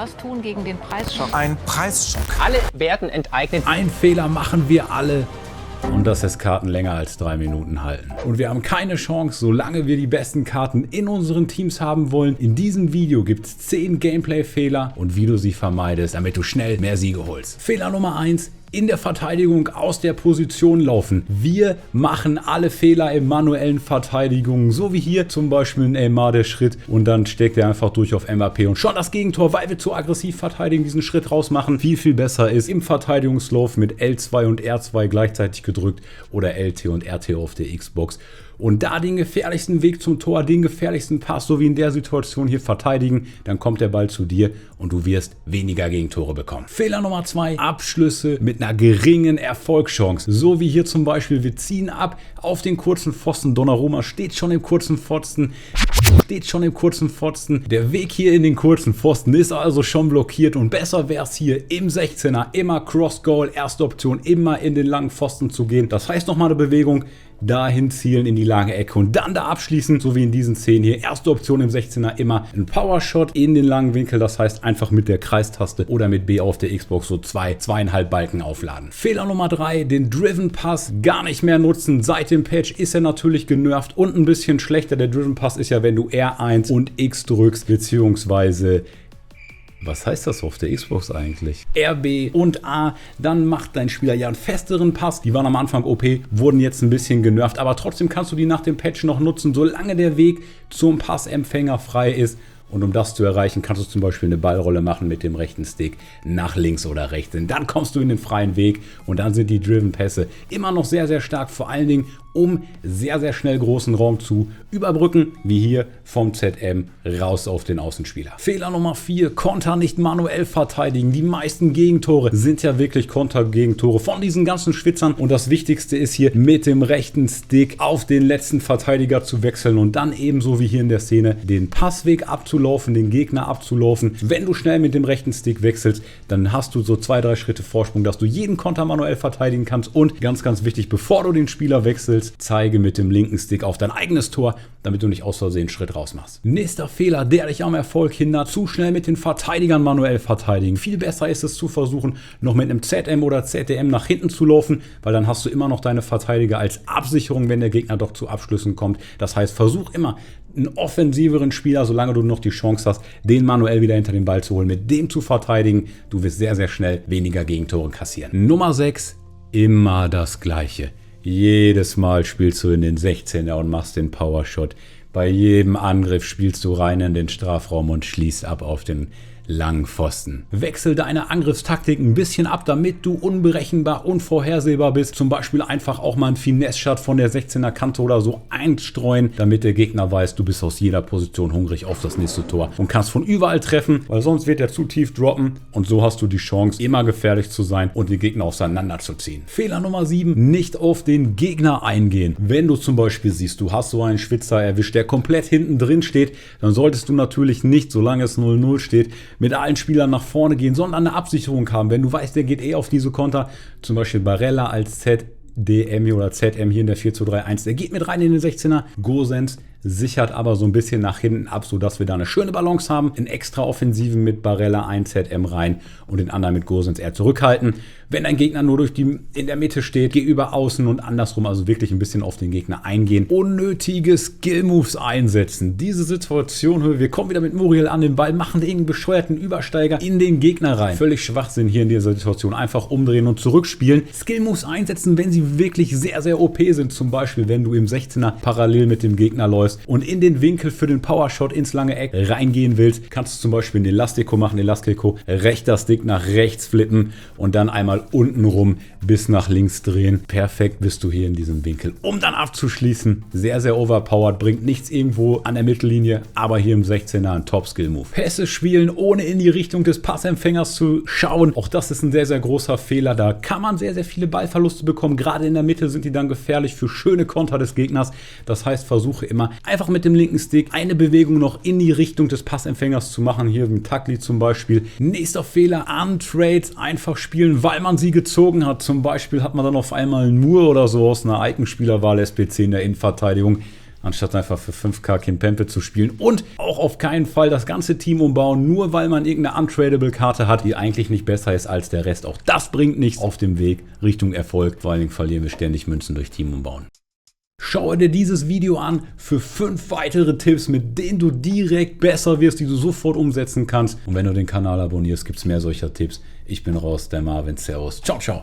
was tun gegen den Preisschock? Ein Preisschock. Alle werden enteignet. Ein Fehler machen wir alle. Und das ist Karten länger als 3 Minuten halten. Und wir haben keine Chance, solange wir die besten Karten in unseren Teams haben wollen. In diesem Video gibt es 10 Gameplay-Fehler und wie du sie vermeidest, damit du schnell mehr Siege holst. Fehler Nummer 1. In der Verteidigung aus der Position laufen. Wir machen alle Fehler im manuellen Verteidigung, so wie hier zum Beispiel in Neymar der Schritt und dann steckt er einfach durch auf Mbappé und schon das Gegentor, weil wir zu aggressiv verteidigen, diesen Schritt rausmachen. Viel besser ist im Verteidigungslauf mit L2 und R2 gleichzeitig gedrückt oder LT und RT auf der Xbox. Und da den gefährlichsten Weg zum Tor, den gefährlichsten Pass, so wie in der Situation hier verteidigen, dann kommt der Ball zu dir und du wirst weniger Gegentore bekommen. Fehler Nummer 2, Abschlüsse mit einer geringen Erfolgschance. So wie hier zum Beispiel, wir ziehen ab auf den kurzen Pfosten. Donnarumma steht schon im kurzen Pfosten. Der Weg hier in den kurzen Pfosten ist also schon blockiert und besser wäre es hier im 16er immer Cross-Goal, erste Option, immer in den langen Pfosten zu gehen. Das heißt nochmal eine Bewegung, dahin zielen in die lange Ecke und dann da abschließen, so wie in diesen Szenen hier. Erste Option im 16er immer ein Powershot in den langen Winkel, das heißt einfach mit der Kreistaste oder mit B auf der Xbox so 2,5 Balken aufladen. Fehler Nummer 3, den Driven Pass gar nicht mehr nutzen. Seit dem Patch ist er natürlich genervt und ein bisschen schlechter. Der Driven Pass ist ja, wenn du R1 und X drückst, beziehungsweise was heißt das auf der Xbox eigentlich? RB und A, dann macht dein Spieler ja einen festeren Pass. Die waren am Anfang OP, wurden jetzt ein bisschen genervt, aber trotzdem kannst du die nach dem Patch noch nutzen, solange der Weg zum Passempfänger frei ist. Und um das zu erreichen, kannst du zum Beispiel eine Ballrolle machen mit dem rechten Stick nach links oder rechts. Und dann kommst du in den freien Weg und dann sind die Driven-Pässe immer noch sehr stark, vor allen Dingen um sehr schnell großen Raum zu überbrücken, wie hier vom ZM raus auf den Außenspieler. Fehler Nummer 4, Konter nicht manuell verteidigen. Die meisten Gegentore sind ja wirklich Kontergegentore von diesen ganzen Schwitzern und das Wichtigste ist hier mit dem rechten Stick auf den letzten Verteidiger zu wechseln und dann ebenso wie hier in der Szene den Passweg abzulaufen, den Gegner abzulaufen. Wenn du schnell mit dem rechten Stick wechselst, dann hast du so 2-3 Schritte Vorsprung, dass du jeden Konter manuell verteidigen kannst und ganz wichtig, bevor du den Spieler wechselst, zeige mit dem linken Stick auf dein eigenes Tor, damit du nicht aus Versehen einen Schritt raus machst. Nächster Fehler, der dich am Erfolg hindert, zu schnell mit den Verteidigern manuell verteidigen. Viel besser ist es zu versuchen, noch mit einem ZM oder ZDM nach hinten zu laufen, weil dann hast du immer noch deine Verteidiger als Absicherung, wenn der Gegner doch zu Abschlüssen kommt. Das heißt, versuch immer einen offensiveren Spieler, solange du noch die Chance hast, den manuell wieder hinter den Ball zu holen, mit dem zu verteidigen. Du wirst sehr schnell weniger Gegentore kassieren. Nummer 6, immer das Gleiche. Jedes Mal spielst du in den 16er und machst den Powershot. Bei jedem Angriff spielst du rein in den Strafraum und schließt ab auf den langen Pfosten. Wechsel deine Angriffstaktik ein bisschen ab, damit du unberechenbar, unvorhersehbar bist. Zum Beispiel einfach auch mal einen Finesse-Shot von der 16er Kante oder so einstreuen, damit der Gegner weiß, du bist aus jeder Position hungrig auf das nächste Tor und kannst von überall treffen, weil sonst wird er zu tief droppen und so hast du die Chance, immer gefährlich zu sein und den Gegner auseinanderzuziehen. Fehler Nummer 7, nicht auf den Gegner eingehen. Wenn du zum Beispiel siehst, du hast so einen Schwitzer erwischt, der komplett hinten drin steht, dann solltest du natürlich nicht, solange es 0-0 steht, mit allen Spielern nach vorne gehen, sondern eine Absicherung haben. Wenn du weißt, der geht auf diese Konter, zum Beispiel Barella als ZDM oder ZM hier in der 4-2-3-1, der geht mit rein in den 16er. Gosens sichert aber so ein bisschen nach hinten ab, sodass wir da eine schöne Balance haben. In extra Offensiven mit Barella ein ZM rein und den anderen mit Gosens eher zurückhalten. Wenn ein Gegner nur in der Mitte steht, geh über außen und andersrum, also wirklich ein bisschen auf den Gegner eingehen. Unnötige Skill-Moves einsetzen. Diese Situation, wir kommen wieder mit Muriel an den Ball, machen irgendeinen bescheuerten Übersteiger in den Gegner rein. Völlig Schwachsinn hier in dieser Situation. Einfach umdrehen und zurückspielen. Skill-Moves einsetzen, wenn sie wirklich sehr OP sind. Zum Beispiel, wenn du im 16er parallel mit dem Gegner läufst und in den Winkel für den Powershot ins lange Eck reingehen willst, kannst du zum Beispiel einen Elastico machen. Elastico, rechter Stick nach rechts flippen und dann einmal unten rum bis nach links drehen. Perfekt bist du hier in diesem Winkel, um dann abzuschließen. Sehr overpowered, bringt nichts irgendwo an der Mittellinie, aber hier im 16er ein Top-Skill-Move. Pässe spielen, ohne in die Richtung des Passempfängers zu schauen. Auch das ist ein sehr großer Fehler. Da kann man sehr viele Ballverluste bekommen. Gerade in der Mitte sind die dann gefährlich für schöne Konter des Gegners. Das heißt, versuche immer einfach mit dem linken Stick eine Bewegung noch in die Richtung des Passempfängers zu machen. Hier im Takli zum Beispiel. Nächster Fehler, Untrades einfach spielen, weil man sie gezogen hat. Zum Beispiel hat man dann auf einmal einen Moore oder so aus einer Icon-Spielerwahl SPC in der Innenverteidigung. anstatt einfach für 5k Kimpembe zu spielen. Und auch auf keinen Fall das ganze Team umbauen, nur weil man irgendeine untradable Karte hat, die eigentlich nicht besser ist als der Rest. Auch das bringt nichts auf dem Weg Richtung Erfolg. Vor allen Dingen verlieren wir ständig Münzen durch Team umbauen. Schaue dir dieses Video an für 5 weitere Tipps, mit denen du direkt besser wirst, die du sofort umsetzen kannst. Und wenn du den Kanal abonnierst, gibt es mehr solcher Tipps. Ich bin raus, der Marvin. Servus. Ciao, ciao.